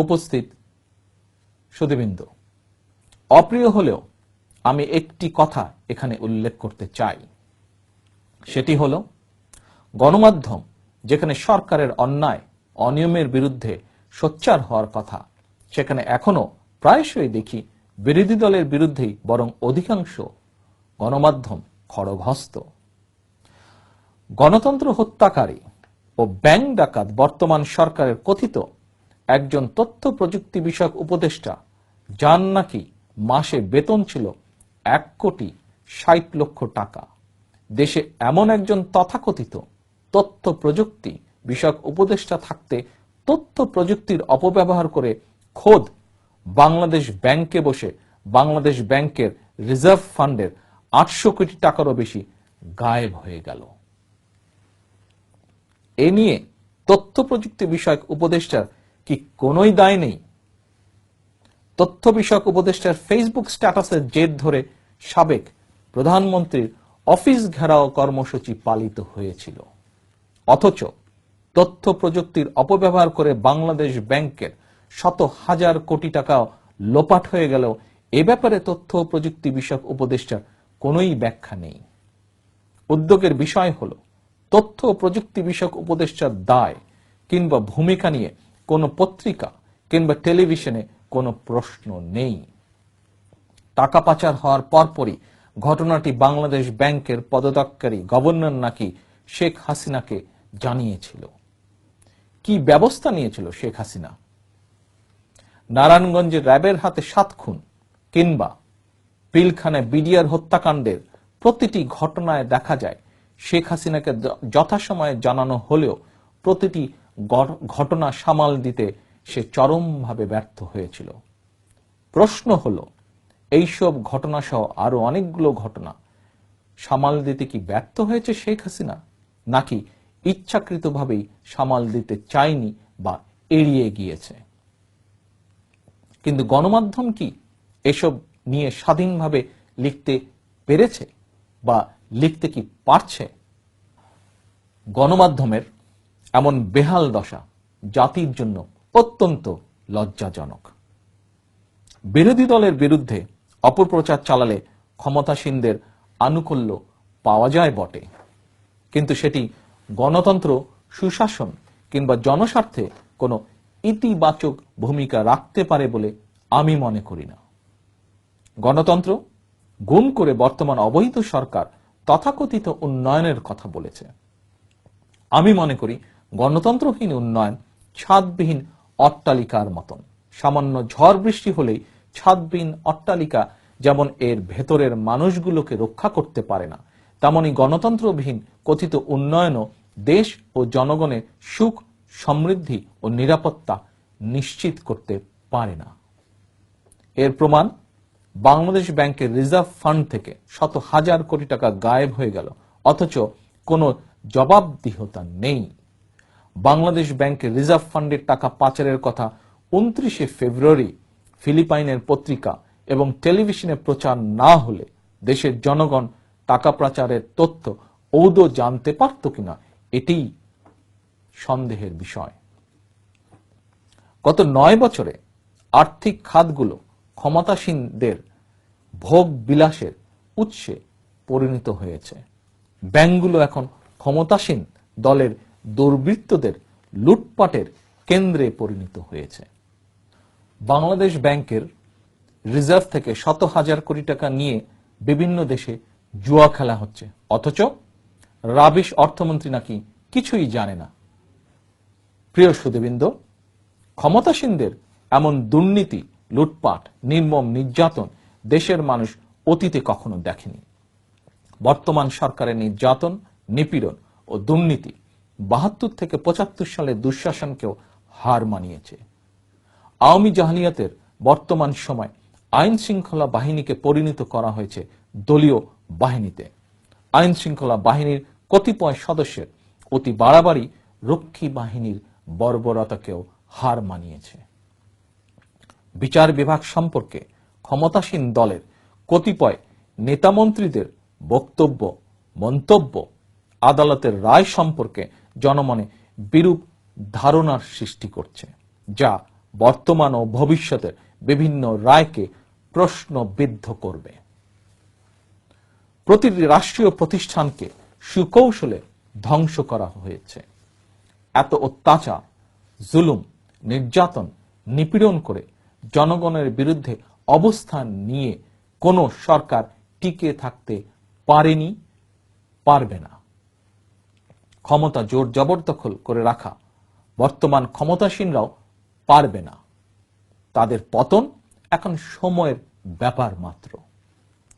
উপস্থিত সুধীবৃন্দ, অপ্রিয় হলেও আমি একটি কথা এখানে উল্লেখ করতে চাই। সেটি হলো, গণমাধ্যম যেখানে সরকারের অন্যায় অনিয়মের বিরুদ্ধে সোচ্চার হওয়ার কথা, সেখানে এখনো প্রায়শই দেখি বিরোধী দলের বিরুদ্ধেই বরং অধিকাংশ গণমাধ্যম খড়গহস্ত। গণতন্ত্র হত্যাকারী ও ব্যাংক ডাকাত বর্তমান সরকারের কথিত একজন তথ্য প্রযুক্তি বিষয়ক উপদেষ্টা, যার নাকি মাসে বেতন ছিল 1,60,00,000 টাকা, দেশে এমন একজন তথাকথিত তথ্য প্রযুক্তি বিষয়ক উপদেষ্টা থাকতে তথ্য প্রযুক্তির অপব্যবহার করে খোদ বাংলাদেশ ব্যাংকে বসে বাংলাদেশ ব্যাংকের রিজার্ভ ফান্ডের 800 কোটি টাকারও বেশি গায়েব হয়ে গেল। এ নিয়ে তথ্য প্রযুক্তি বিষয়ক উপদেষ্টার কি কোনোই দায় নেই? তথ্য বিষয়ক উপদেষ্টার ফেসবুক স্ট্যাটাসের জের ধরে সাবেক প্রধানমন্ত্রীর অফিস ঘেরাও কর্মসূচি পালিত হয়েছিল, অথচ তথ্য প্রযুক্তির অপব্যবহার করে বাংলাদেশ ব্যাংকের শত হাজার কোটি টাকা লোপাট হয়ে গেল। এ ব্যাপারে তথ্য প্রযুক্তি বিষয়ক উপদেষ্টার কোনোই ব্যাখ্যা নেই। উদ্যোগের বিষয় হলো, তথ্য প্রযুক্তি বিষয়ক উপদেষ্টার দায় কিংবা ভূমিকা নিয়ে কোনো পত্রিকা কিংবা টেলিভিশনে কোনো প্রশ্ন নেই। টাকা পাচার হওয়ার পরপরই ঘটনাটি বাংলাদেশ ব্যাংকের পদত্যাগকারী গভর্নর নাকি শেখ হাসিনাকে জানিয়েছিল। কি ব্যবস্থা নিয়েছিল শেখ হাসিনা? নারায়ণগঞ্জে র্যাবের হাতে 7 খুন কিংবা পিলখানায় বিডিআর হত্যাকাণ্ডের প্রতিটি ঘটনায় দেখা যায় শেখ হাসিনাকে যথাসময়ে জানানো হলেও প্রতিটি ঘটনা সামাল দিতে সে চরমভাবে ব্যর্থ হয়েছিল। প্রশ্ন হলো, এইসব ঘটনা সহ আরো অনেকগুলো ঘটনা সামাল দিতে কি ব্যর্থ হয়েছে শেখ হাসিনা, নাকি ইচ্ছাকৃতভাবেই সামাল দিতে চায়নি বা এড়িয়ে গিয়েছে? কিন্তু গণমাধ্যম কি এসব নিয়ে স্বাধীনভাবে লিখতে পেরেছে বা লিখতে কি পারছে? গণমাধ্যমের এমন বেহাল দশা জাতির জন্য অত্যন্ত লজ্জাজনক। বিরোধী দলের বিরুদ্ধে অপপ্রচার চালালে ক্ষমতাসীনদের আনুকূল্য পাওয়া যায় বটে, কিন্তু সেটি গণতন্ত্র, সুশাসন কিংবা জনস্বার্থে কোনো ইতিবাচক ভূমিকা রাখতে পারে বলে আমি মনে করি না। গণতন্ত্র গুম করে বর্তমান অবৈধ সরকার তথাকথিত উন্নয়নের কথা বলেছে। আমি মনে করি গণতন্ত্রহীন উন্নয়ন ছাদবিহীন অট্টালিকার মতন। সামান্য ঝড় বৃষ্টি হলেই ছাদবিহীন অট্টালিকা যেমন এর ভেতরের মানুষগুলোকে রক্ষা করতে পারে না, তেমনি গণতন্ত্রবিহীন কথিত উন্নয়নও দেশ ও জনগণের সুখ, সমৃদ্ধি ও নিরাপত্তা নিশ্চিত করতে পারে না। এর প্রমাণ, বাংলাদেশ ব্যাংকের রিজার্ভ ফান্ড থেকে শত হাজার কোটি টাকা গায়েব হয়ে গেল, অথচ কোনো জবাবদিহিতা নেই। বাংলাদেশ ব্যাংকের রিজার্ভ ফান্ডের টাকা পাচারের কথা 29শে ফেব্রুয়ারি ফিলিপাইনের পত্রিকা এবং টেলিভিশনে প্রচার না হলে দেশের জনগণ টাকা পাচারের তথ্য আদৌ জানতে পারত কিনা, এটি সন্দেহের বিষয়। গত 9 বছরে আর্থিক খাতগুলো ক্ষমতাসীনদের ভোগ বিলাসের উৎসে পরিণত হয়েছে। ব্যাংকগুলো এখন ক্ষমতাসীন দলের দুর্বৃত্তদের লুটপাটের কেন্দ্রে পরিণত হয়েছে। বাংলাদেশ ব্যাংকের রিজার্ভ থেকে শত হাজার কোটি টাকা নিয়ে বিভিন্ন দেশে জুয়া খেলা হচ্ছে, অথচ রাবিশ অর্থমন্ত্রী নাকি কিছুই জানে না। প্রিয় সুধীবৃন্দ, ক্ষমতাসীনদের এমন দুর্নীতি, লুটপাট, নির্মম নির্যাতন দেশের মানুষ অতীতে কখনো দেখেনি। বর্তমান সরকারের নির্যাতন, নিপীড়ন ও দুর্নীতি 72 থেকে 75 সালের দুঃশাসনকেও হার মানিয়েছে। আওয়ামী জাহিলিয়াতের বর্তমান সময় আইন শৃঙ্খলা বাহিনীকে পরিণত করা হয়েছে দলীয় বাহিনীতে। আইন শৃঙ্খলা বাহিনীর কতিপয় সদস্যের অতি বাড়াবাড়ি রক্ষী বাহিনীর বর্বরতাকেও হার মানিয়েছে। বিচার বিভাগ সম্পর্কে ক্ষমতাসীন দলের কতিপয় নেতামন্ত্রীদের বক্তব্য, মন্তব্য আদালতের রায় সম্পর্কে জনমনে বিরূপ ধারণার সৃষ্টি করছে, যা বর্তমান ও ভবিষ্যতের বিভিন্ন রায়কে প্রশ্নবিদ্ধ করবে। প্রতিটি রাষ্ট্রীয় প্রতিষ্ঠানকে সুকৌশলে ধ্বংস করা হয়েছে। এত অত্যাচার, জুলুম, নির্যাতন, নিপীড়ন করে জনগণের বিরুদ্ধে অবস্থান নিয়ে কোনো সরকার টিকে থাকতে পারেনি, পারবে না। ক্ষমতা জোর জবরদখল করে রাখা বর্তমান ক্ষমতাসীনরাও পারবে না। তাদের পতন এখন সময়ের ব্যাপার মাত্র।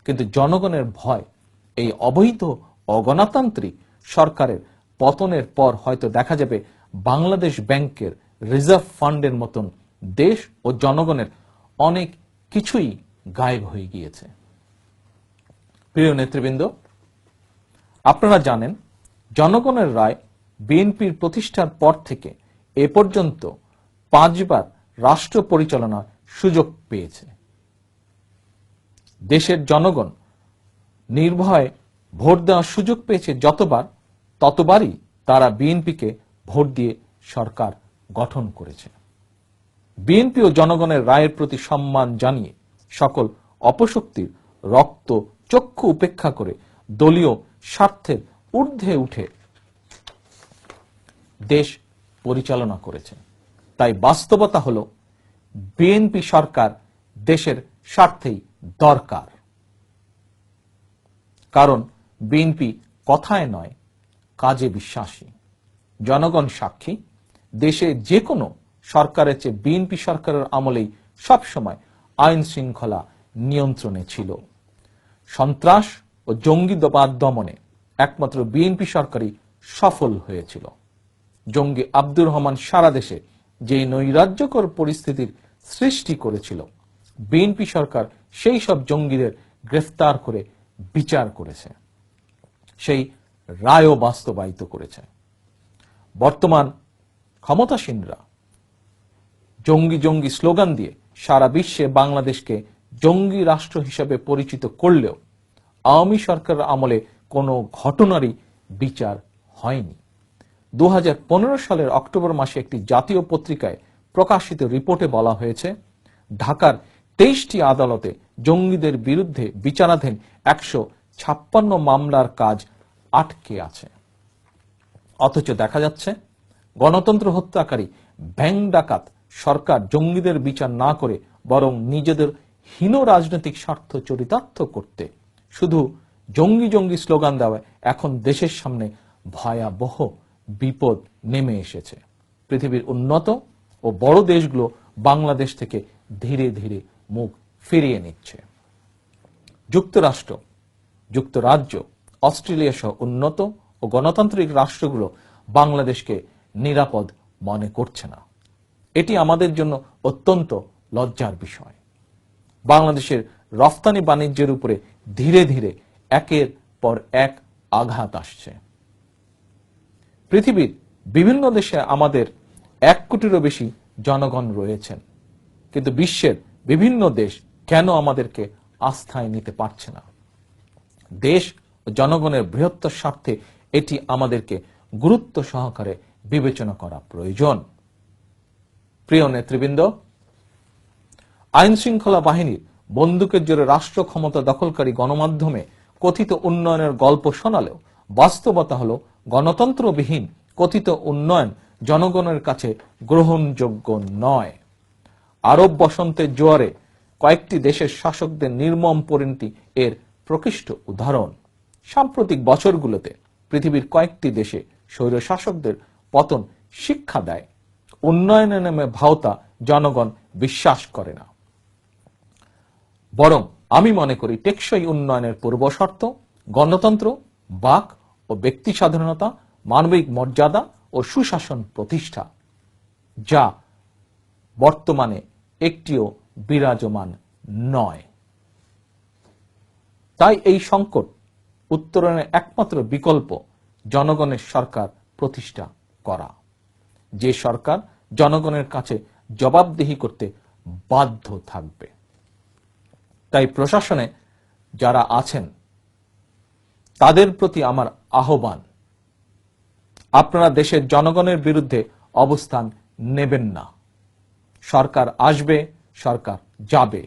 কিন্তু জনগণের ভয় এই অবৈধ অগণতান্ত্রিক সরকারের পতনের পর হয়তো দেখা যাবে বাংলাদেশ ব্যাংকের রিজার্ভ ফান্ডের মতন দেশ ও জনগণের অনেক কিছুই গায়েব হয়ে গিয়েছে। প্রিয় নেতৃবৃন্দ, আপনারা জানেন জনগণের রায় বিএনপির প্রতিষ্ঠার পর থেকে এ পর্যন্ত 5 বার রাষ্ট্র পরিচালনার সুযোগ পেয়েছে। দেশের জনগণ নির্ভয়ে ভোট দেওয়ার সুযোগ পেয়েছে যতবার, ততবারই তারা বিএনপিকে ভোট দিয়ে সরকার গঠন করেছে। বিএনপি ও জনগণের রায়ের প্রতি সম্মান জানিয়ে সকল অপশক্তির রক্ত চক্ষু উপেক্ষা করে দলীয় স্বার্থের ঊর্ধ্বে উঠে দেশ পরিচালনা করেছে। তাই বাস্তবতা হলো বিএনপি সরকার দেশের স্বার্থেই দরকার। কারণ বিএনপি কথায় নয়, কাজে বিশ্বাসী। জনগণ সাক্ষী, দেশে যে কোনো সরকারের চেয়ে বিএনপি সরকারের আমলেই সবসময় আইন শৃঙ্খলা নিয়ন্ত্রণে ছিল। সন্ত্রাস ও জঙ্গিবাদ দমনে একমাত্র বিএনপি সরকারই সফল হয়েছিল। জঙ্গি আব্দুর রহমান সারা দেশে যে নৈরাজ্যকর পরিস্থিতির সৃষ্টি করেছিল, বিএনপি সরকার সেই সব জঙ্গিদের গ্রেফতার করে বিচার করেছে, সেই রায়ও বাস্তবায়িত করেছে। বর্তমান ক্ষমতাসীনরা জঙ্গি জঙ্গি স্লোগান দিয়ে সারা বিশ্বে বাংলাদেশকে জঙ্গি রাষ্ট্র হিসেবে পরিচিত করলেও আওয়ামী সরকারের আমলে কোনো ঘটনারই বিচার হয়নি। 2015 সালের অক্টোবর মাসে একটি জাতীয় পত্রিকায় প্রকাশিত রিপোর্টে বলা হয়েছে, ঢাকার 23টি আদালতে জঙ্গিদের বিরুদ্ধে বিচারাধীন 156 মামলার কাজ আটকে আছে। অথচ দেখা যাচ্ছে গণতন্ত্র হত্যাকারী ব্যাংক ডাকাত সরকার জঙ্গিদের বিচার না করে বরং নিজেদের হীন রাজনৈতিক স্বার্থ চরিতার্থ করতে শুধু জঙ্গি জঙ্গি স্লোগান দেওয়ায় এখন দেশের সামনে ভয়াবহ বিপদ নেমে এসেছে। পৃথিবীর উন্নত ও বড় দেশগুলো বাংলাদেশ থেকে ধীরে ধীরে মুখ ফিরিয়ে নিচ্ছে। যুক্তরাষ্ট্র, যুক্তরাজ্য, অস্ট্রেলিয়া সহ উন্নত ও গণতান্ত্রিক রাষ্ট্রগুলো বাংলাদেশকে নিরাপদ মনে করছে না। এটি আমাদের জন্য অত্যন্ত লজ্জার বিষয়। বাংলাদেশের রফতানি বাণিজ্যের উপরে ধীরে ধীরে একের পর এক আঘাত আসছে। পৃথিবীর বিভিন্ন দেশে আমাদের 1 কোটিরও বেশি জনগণ রয়েছেন, কিন্তু বিশ্বের বিভিন্ন দেশ কেন আমাদেরকে আস্থায় নিতে পারছে না? দেশ ও জনগণের বৃহত্তর স্বার্থে এটি আমাদেরকে গুরুত্ব সহকারে বিবেচনা করা প্রয়োজন। প্রিয় নেতৃবৃন্দ, আইন শৃঙ্খলা বাহিনীর বন্দুকের জোরে রাষ্ট্র ক্ষমতা দখলকারী গণমাধ্যমে কথিত উন্নয়নের গল্প শোনালেও বাস্তবতা হলো গণতন্ত্রবিহীন কথিত উন্নয়ন জনগণের কাছে গ্রহণযোগ্য নয়। আরব বসন্তের জোয়ারে কয়েকটি দেশের শাসকদের নির্মম পরিণতি এর প্রকৃষ্ট উদাহরণ। সাম্প্রতিক বছরগুলোতে পৃথিবীর কয়েকটি দেশে স্বৈর শাসকদের পতন শিক্ষা দেয় উন্নয়নের নামে ভাওতা জনগণ বিশ্বাস করে না। বরং আমি মনে করি টেকসই উন্নয়নের পূর্বশর্ত গণতন্ত্র, বাক ও ব্যক্তি স্বাধীনতা, মানবিক মর্যাদা ও সুশাসন প্রতিষ্ঠা, যা বর্তমানে একটিও বিরাজমান নয়। তাই এই সংকট উত্তরণের একমাত্র বিকল্প জনগণের সরকার প্রতিষ্ঠা করা, যে সরকার জনগণের কাছে জবাবদিহি করতে বাধ্য থাকবে। তাই প্রশাসনে যারা আছেন তাদের প্রতি আমার আহ্বান, আপনারা দেশের জনগণের বিরুদ্ধে অবস্থান নেবেন না। সরকার আসবে, সরকার যাবে,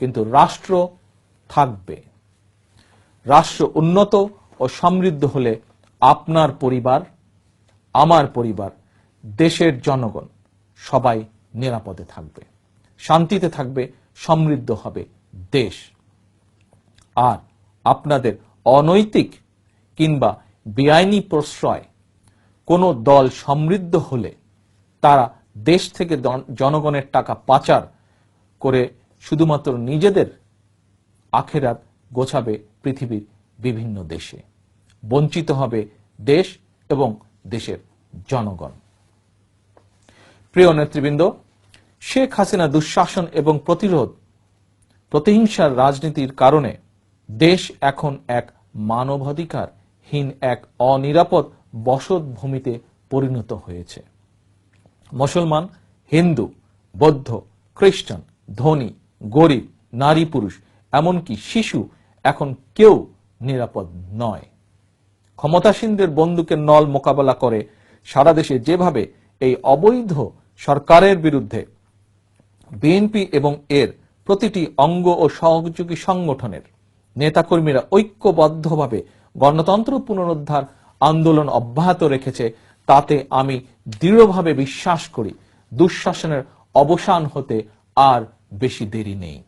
কিন্তু রাষ্ট্র থাকবে। রাষ্ট্র উন্নত ও সমৃদ্ধ হলে আপনার পরিবার, আমার পরিবার, দেশের জনগণ সবাই নিরাপদে থাকবে, শান্তিতে থাকবে, সমৃদ্ধ হবে দেশ। আর আপনাদের অনৈতিক কিংবা বেআইনি প্রশ্রয় কোনো দল সমৃদ্ধ হলে তারা দেশ থেকে জনগণের টাকা পাচার করে শুধুমাত্র নিজেদের আখেরাত গোছাবে পৃথিবীর বিভিন্ন দেশে। বঞ্চিত হবে দেশ এবং দেশের জনগণ। প্রিয় নেতৃবৃন্দ, শেখ হাসিনা দুঃশাসন এবং প্রতিহিংসার রাজনীতির কারণে দেশ এখন এক মানবাধিকারহীন এক অনিরাপদ বসতভূমিতে পরিণত হয়েছে। মুসলমান, হিন্দু, বৌদ্ধ, খ্রিস্টান, ধনী, গরিব, নারী, পুরুষ, এমনকি শিশু এখন কেউ নিরাপদ নয়। ক্ষমতাসীনদের বন্দুকের নল মোকাবেলা করে সারা দেশে যেভাবে এই অবৈধ সরকারের বিরুদ্ধে বিএনপি এবং এর প্রতিটি অঙ্গ ও সহযোগী সংগঠনের নেতাকর্মীরা ঐক্যবদ্ধভাবে গণতন্ত্র পুনরুদ্ধার আন্দোলন অব্যাহত রেখেছে, তাতে আমি দৃঢ়ভাবে বিশ্বাস করি দুঃশাসনের অবসান হতে আর বেশি দেরি নেই।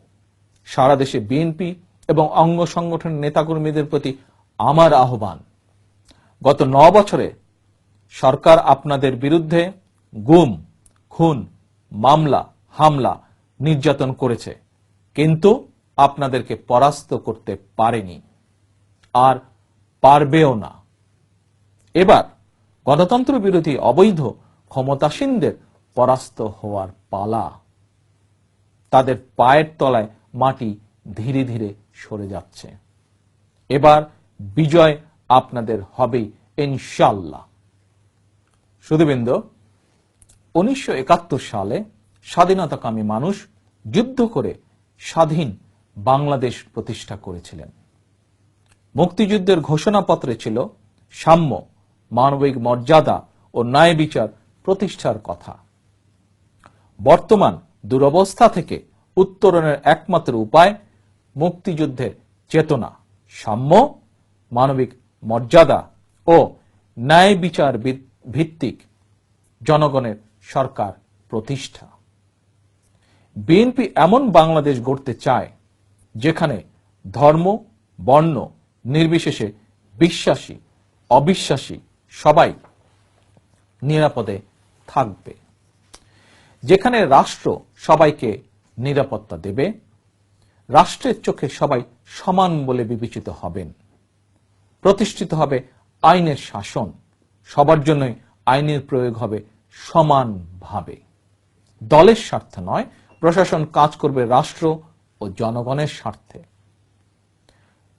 সারা দেশে বিএনপি এবং অঙ্গ সংগঠনের নেতাকর্মীদের প্রতি আমার আহ্বান, গত 9 বছরে সরকার আপনাদের বিরুদ্ধে গুম, খুন, মামলা, হামলা, নির্যাতন করেছে, কিন্তু আপনাদেরকে পরাস্ত করতে পারেনি, আর পারবেও না। এবার গণতন্ত্র বিরোধী অবৈধ ক্ষমতাসীনদের পরাস্ত হওয়ার পালা। তাদের পায়ের তলায় মাটি ধীরে ধীরে সরে যাচ্ছে। এবার বিজয় আপনাদের হবেই ইনশাআল্লাহ। সুধীবৃন্দ, 1971 সালে স্বাধীনতাকামী মানুষ যুদ্ধ করে স্বাধীন বাংলাদেশ প্রতিষ্ঠা করেছিলেন। মুক্তিযুদ্ধের ঘোষণাপত্রে ছিল সাম্য, মানবিক মর্যাদা ও ন্যায় বিচার প্রতিষ্ঠার কথা। বর্তমান দুরবস্থা থেকে উত্তরণের একমাত্র উপায় মুক্তিযুদ্ধের চেতনা, সাম্য, মানবিক মর্যাদা ও ন্যায় বিচার ভিত্তিক জনগণের সরকার প্রতিষ্ঠা। বিএনপি এমন বাংলাদেশ গড়তে চায় যেখানে ধর্ম, বর্ণ নির্বিশেষে বিশ্বাসী, অবিশ্বাসী সবাই নিরাপদে থাকবে, যেখানে রাষ্ট্র সবাইকে নিরাপত্তা দেবে, রাষ্ট্রের চোখে সবাই সমান বলে বিবেচিত হবেন, প্রতিষ্ঠিত হবে আইনের শাসন, সবার জন্যই আইনের প্রয়োগ হবে সমানভাবে। দলের স্বার্থে নয়, প্রশাসন কাজ করবে রাষ্ট্র ও জনগণের স্বার্থে।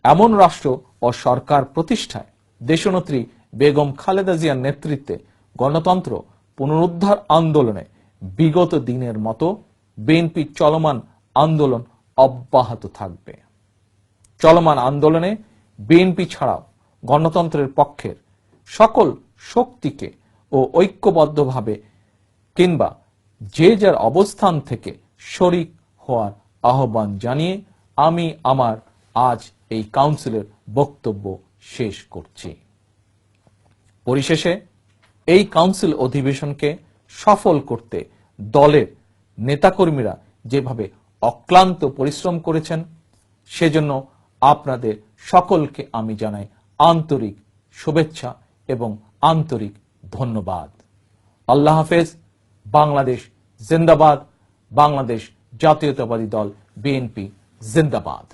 এমন রাষ্ট্র ও সরকার প্রতিষ্ঠায় দেশনেত্রী বেগম খালেদা জিয়ার নেতৃত্বে গণতন্ত্র পুনরুদ্ধার আন্দোলনে বিগত দিনের মতো বিএনপি চলমান আন্দোলন অব্যাহত থাকবে। চলমান আন্দোলনে বিএনপি ছাড়াও গণতন্ত্রের পক্ষের সকল শক্তিকে ও ঐক্যবদ্ধভাবে কিংবা যে যার অবস্থান থেকে শরিক হওয়ার আহ্বান জানিয়ে আমি আমার আজ এই কাউন্সিলের বক্তব্য শেষ করছি। পরিশেষে এই কাউন্সিল অধিবেশনকে সফল করতে দলের নেতাকর্মীরা যেভাবে অক্লান্ত পরিশ্রম করেছেন, সেজন্য আপনাদের সকলকে আমি জানাই আন্তরিক শুভেচ্ছা এবং আন্তরিক ধন্যবাদ। আল্লাহ হাফেজ। বাংলাদেশ জিন্দাবাদ। বাংলাদেশ জাতীয়তাবাদী দল বিএনপি জিন্দাবাদ।